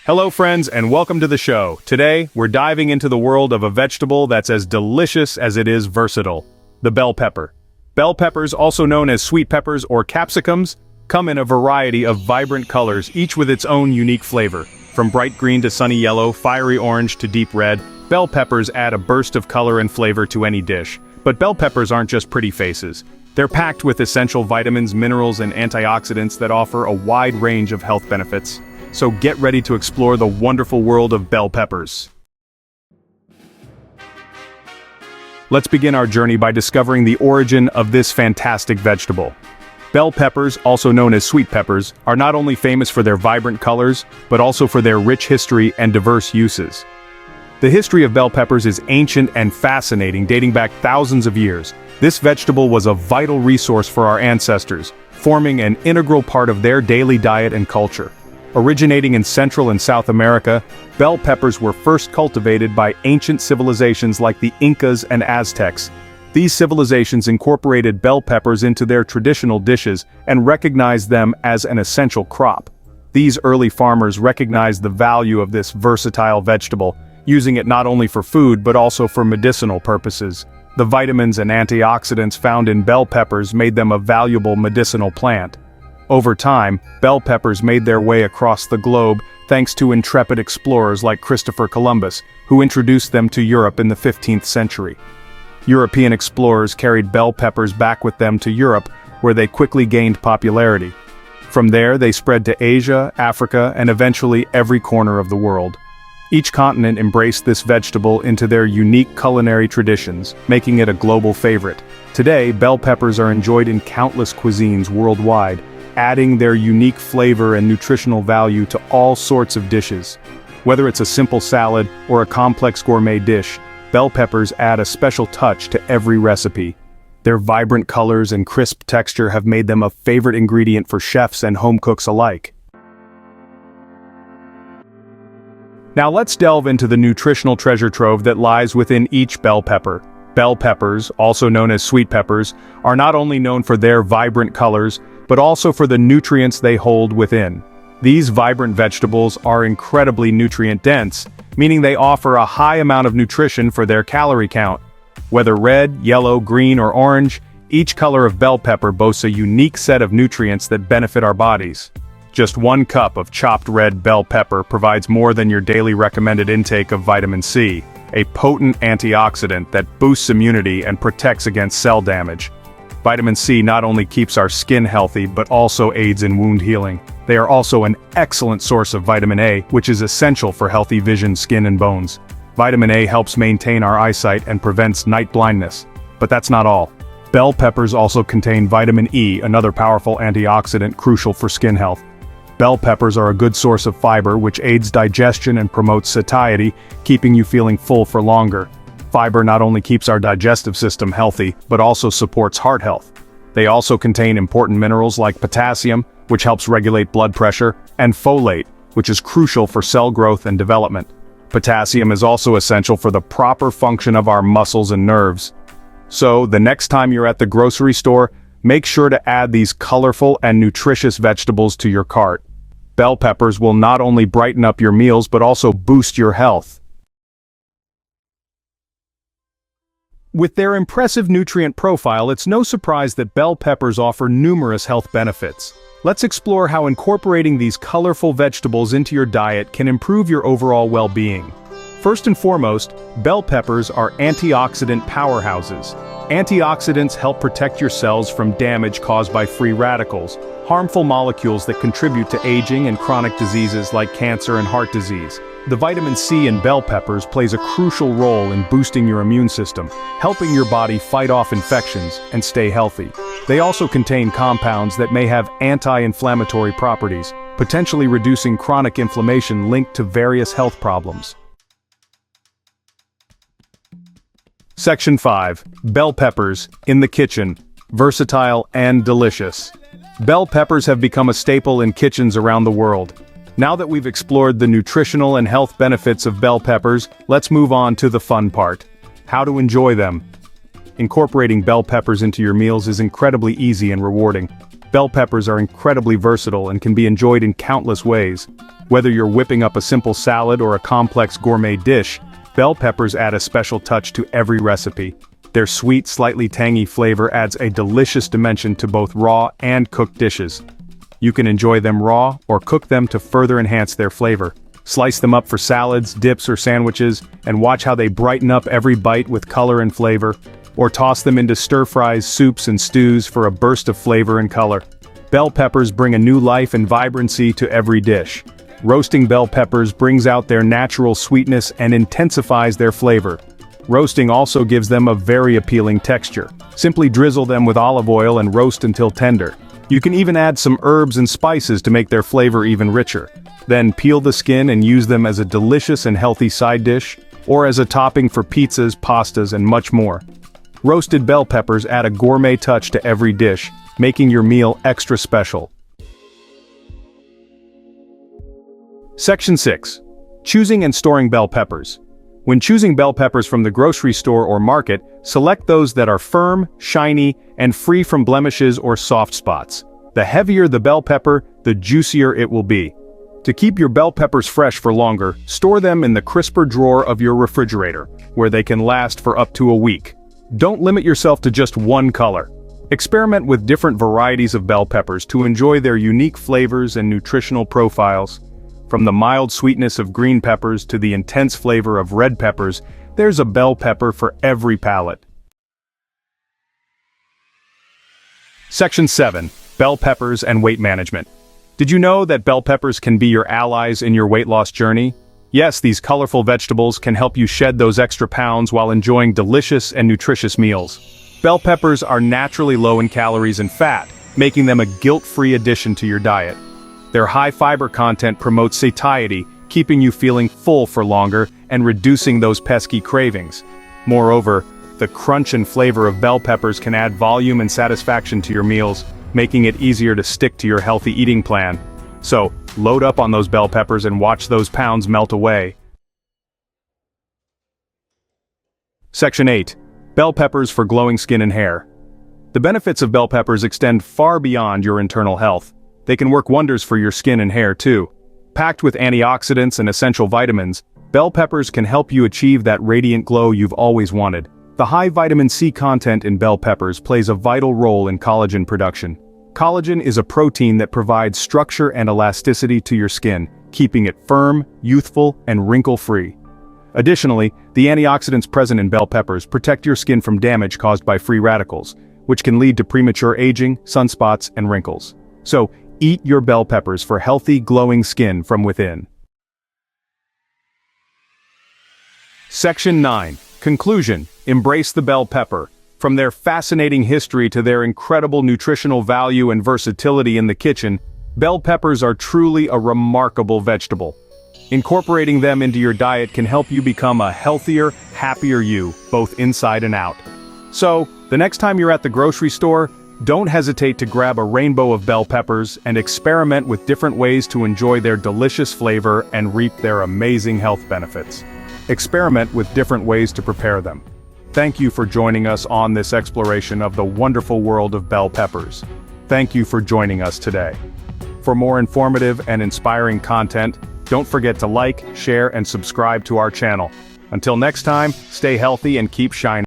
Hello friends and welcome to the show. Today, we're diving into the world of a vegetable that's as delicious as it is versatile. The bell pepper. Bell peppers, also known as sweet peppers or capsicums, come in a variety of vibrant colors, each with its own unique flavor. From bright green to sunny yellow, fiery orange to deep red, bell peppers add a burst of color and flavor to any dish. But bell peppers aren't just pretty faces. They're packed with essential vitamins, minerals, and antioxidants that offer a wide range of health benefits. So get ready to explore the wonderful world of bell peppers. Let's begin our journey by discovering the origin of this fantastic vegetable. Bell peppers, also known as sweet peppers, are not only famous for their vibrant colors, but also for their rich history and diverse uses. The history of bell peppers is ancient and fascinating, dating back thousands of years. This vegetable was a vital resource for our ancestors, forming an integral part of their daily diet and culture. Originating in Central and South America, bell peppers were first cultivated by ancient civilizations like the Incas and Aztecs. These civilizations incorporated bell peppers into their traditional dishes and recognized them as an essential crop. These early farmers recognized the value of this versatile vegetable, using it not only for food but also for medicinal purposes. The vitamins and antioxidants found in bell peppers made them a valuable medicinal plant. Over time, bell peppers made their way across the globe thanks to intrepid explorers like Christopher Columbus, who introduced them to Europe in the 15th century. European explorers carried bell peppers back with them to Europe, where they quickly gained popularity. From there, they spread to Asia, Africa, and eventually every corner of the world. Each continent embraced this vegetable into their unique culinary traditions, making it a global favorite. Today, bell peppers are enjoyed in countless cuisines worldwide, adding their unique flavor and nutritional value to all sorts of dishes. Whether it's a simple salad or a complex gourmet dish, bell peppers add a special touch to every recipe. Their vibrant colors and crisp texture have made them a favorite ingredient for chefs and home cooks alike. Now let's delve into the nutritional treasure trove that lies within each bell pepper. Bell peppers, also known as sweet peppers, are not only known for their vibrant colors, but also for the nutrients they hold within. These vibrant vegetables are incredibly nutrient-dense, meaning they offer a high amount of nutrition for their calorie count. Whether red, yellow, green, or orange, each color of bell pepper boasts a unique set of nutrients that benefit our bodies. Just 1 cup of chopped red bell pepper provides more than your daily recommended intake of vitamin C, a potent antioxidant that boosts immunity and protects against cell damage. Vitamin C not only keeps our skin healthy but also aids in wound healing. They are also an excellent source of vitamin A, which is essential for healthy vision, skin, and bones. Vitamin A helps maintain our eyesight and prevents night blindness. But that's not all. Bell peppers also contain vitamin E, another powerful antioxidant crucial for skin health. Bell peppers are a good source of fiber, which aids digestion and promotes satiety, keeping you feeling full for longer. Fiber not only keeps our digestive system healthy, but also supports heart health. They also contain important minerals like potassium, which helps regulate blood pressure, and folate, which is crucial for cell growth and development. Potassium is also essential for the proper function of our muscles and nerves. So, the next time you're at the grocery store, make sure to add these colorful and nutritious vegetables to your cart. Bell peppers will not only brighten up your meals but also boost your health. With their impressive nutrient profile, it's no surprise that bell peppers offer numerous health benefits. Let's explore how incorporating these colorful vegetables into your diet can improve your overall well-being. First and foremost, bell peppers are antioxidant powerhouses. Antioxidants help protect your cells from damage caused by free radicals, harmful molecules that contribute to aging and chronic diseases like cancer and heart disease. The vitamin C in bell peppers plays a crucial role in boosting your immune system, helping your body fight off infections and stay healthy. They also contain compounds that may have anti-inflammatory properties, potentially reducing chronic inflammation linked to various health problems. Section 5. Bell peppers in the kitchen. Versatile and delicious. Bell peppers have become a staple in kitchens around the world. Now that we've explored the nutritional and health benefits of bell peppers, let's move on to the fun part. How to enjoy them. Incorporating bell peppers into your meals is incredibly easy and rewarding. Bell peppers are incredibly versatile and can be enjoyed in countless ways. Whether you're whipping up a simple salad or a complex gourmet dish, bell peppers add a special touch to every recipe. Their sweet, slightly tangy flavor adds a delicious dimension to both raw and cooked dishes. You can enjoy them raw or cook them to further enhance their flavor. Slice them up for salads, dips, or sandwiches, and watch how they brighten up every bite with color and flavor. Or toss them into stir-fries, soups, and stews for a burst of flavor and color. Bell peppers bring a new life and vibrancy to every dish. Roasting bell peppers brings out their natural sweetness and intensifies their flavor. Roasting also gives them a very appealing texture. Simply drizzle them with olive oil and roast until tender. You can even add some herbs and spices to make their flavor even richer. Then peel the skin and use them as a delicious and healthy side dish, or as a topping for pizzas, pastas, and much more. Roasted bell peppers add a gourmet touch to every dish, making your meal extra special. Section 6. Choosing and storing bell peppers. When choosing bell peppers from the grocery store or market, select those that are firm, shiny, and free from blemishes or soft spots. The heavier the bell pepper, the juicier it will be. To keep your bell peppers fresh for longer, store them in the crisper drawer of your refrigerator, where they can last for up to a week. Don't limit yourself to just one color. Experiment with different varieties of bell peppers to enjoy their unique flavors and nutritional profiles. From the mild sweetness of green peppers to the intense flavor of red peppers, there's a bell pepper for every palate. Section 7. Bell peppers and weight management. Did you know that bell peppers can be your allies in your weight loss journey? Yes, these colorful vegetables can help you shed those extra pounds while enjoying delicious and nutritious meals. Bell peppers are naturally low in calories and fat, making them a guilt-free addition to your diet. Their high fiber content promotes satiety, keeping you feeling full for longer and reducing those pesky cravings. Moreover, the crunch and flavor of bell peppers can add volume and satisfaction to your meals, making it easier to stick to your healthy eating plan. So, load up on those bell peppers and watch those pounds melt away. Section 8. Bell peppers for glowing skin and hair. The benefits of bell peppers extend far beyond your internal health. They can work wonders for your skin and hair too. Packed with antioxidants and essential vitamins, bell peppers can help you achieve that radiant glow you've always wanted. The high vitamin C content in bell peppers plays a vital role in collagen production. Collagen is a protein that provides structure and elasticity to your skin, keeping it firm, youthful, and wrinkle-free. Additionally, the antioxidants present in bell peppers protect your skin from damage caused by free radicals, which can lead to premature aging, sunspots, and wrinkles. So, eat your bell peppers for healthy, glowing skin from within. Section 9. Conclusion. Embrace the bell pepper. From their fascinating history to their incredible nutritional value and versatility in the kitchen, bell peppers are truly a remarkable vegetable. Incorporating them into your diet can help you become a healthier, happier you, both inside and out. So, the next time you're at the grocery store, don't hesitate to grab a rainbow of bell peppers and experiment with different ways to enjoy their delicious flavor and reap their amazing health benefits. Experiment with different ways to prepare them. Thank you for joining us on this exploration of the wonderful world of bell peppers. Thank you for joining us today. For more informative and inspiring content, don't forget to like, share, and subscribe to our channel. Until next time, stay healthy and keep shining.